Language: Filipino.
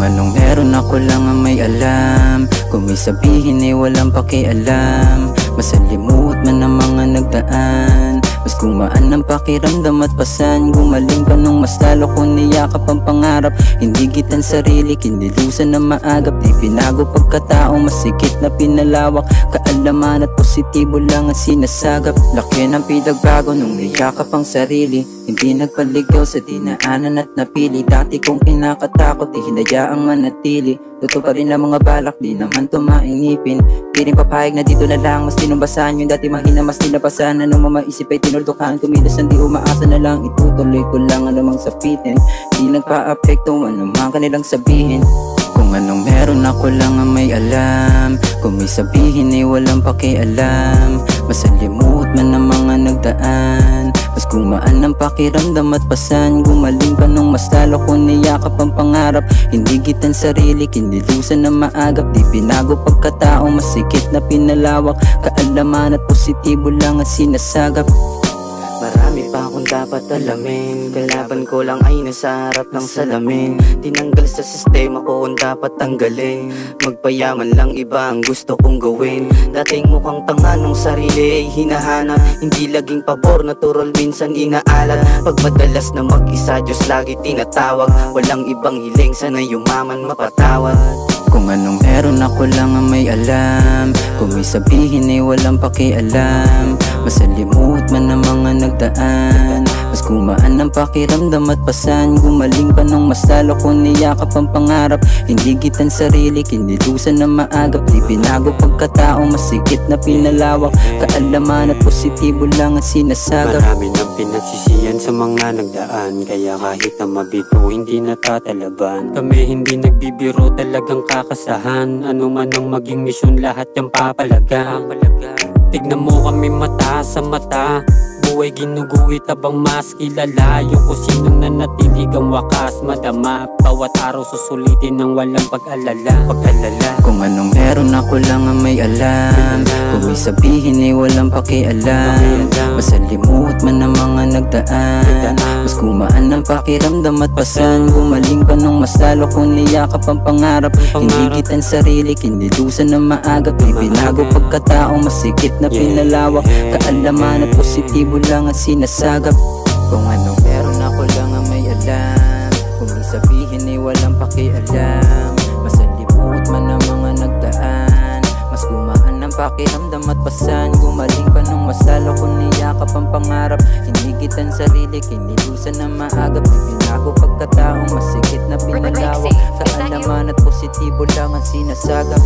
Kung anong meron ako lang ang may alam. Kung may sabihin ay walang pakialam. Masalimuot man ang mga nagdaan. Mas gumaan ang pakiramdam at pasan. Gumaling pa nung mas lalo ko niyakap ang pangarap. Hindi gitan sarili, kinilusan na maagap. Di pinago pagkatao, masikip na pinalawak. Kaalaman at positibo lang ang sinasagap. Laki ng pinagbago nung niyakap ang sarili. Hindi nagpaligaw sa dinaanan at napili. Dati kong kinakatakot, di hinayaang manatili. Totoo pa rin ang mga balak, di naman tumainipin. Di rin papayag na dito na lang, mas tinumbasan. Yung dati mahina, mas tinapasan. Anong mamaisip ay tinuldukan. Kumilos ang di umaasa na lang. Itutuloy ko lang anumang sapitin. Di nagpa-apekto anumang kanilang sabihin. Kung anong meron ako lang ang may alam. Kung may sabihin ay walang pakialam. Masalimuot man ang mga nagdaan. Mas gumaan ang pakiramdam at pasan. Gumaling pa nung mas lalo ko niyakap ang pangarap. Hindi gitan sarili, kinilusan na maagap. Di pinago pagkatao, masikip na pinalawak. Kaalaman at positibo lang ang sinasagap. Marami pa akong dapat alamin. Kalaban ko lang ay nasa harap ng salamin. Tinanggal sa sistema ko kung dapat tanggalin. Magpayaman lang iba ang gusto kong gawin. Dating mukhang tanga nung sarili ay hinahanap. Hindi laging pabor, natural minsan inaalat. Pag madalas na mag-isa, Diyos lagi tinatawag. Walang ibang hiling, sana yumaman mapatawad. Kung anong meron ako lang ang may alam. Kung may sabihin ay walang pakialam. Masalimuot man ang mga nagdaan. Mas gumaan ang pakiramdam at pasan. Gumaling pa nung mas lalo ko niyakap ang pangarap. Hindi gitan sarili, kinilusan na maagap. Di pinago pagkatao, masikip na pinalawak. Kaalaman at positibo lang ang sinasagap. Marami nang pinagsisiyan sa mga nagdaan. Kaya kahit na mabito, hindi natatalaban. Kami hindi nagbibiro, talagang kakasahan. Ano man ang maging misyon, lahat yung papalagan. Tignan mo kami mata sa mata. Buhay ginuguhit habang mas kilala. Yung kung sinong nanatilig ang wakas madama. Bawat araw susulitin ng walang pag-alala. Kung anong meron ako lang ang may alam. Kung may sabihin ay walang pakialam. Masalimuot man ang mga nagdaan. Mas gumaan ang pakiramdam at pasan. Gumaling pa nung mas lalo kong niyakap ang pangarap. Hindi gitan sarili, kinilusan na maagap. Di pinago pagkatao, masikip na pinalawak. Kaalaman at positibo lang ang sinasagap. Kung anong meron ako lang ang may alam. Kung may sabihin ay walang pakialam. Masalimuot man ang mga nagdaan. Mas gumaan ang pakiramdam at pasan. Gumaling pa nung mas lalo kong niyakap ang pangarap. Hindi gitan sarili, kinilusan na maagap. Di pinago pagkatao, masikip na pinalawak. Kaalaman at positibo lang ang sinasagap.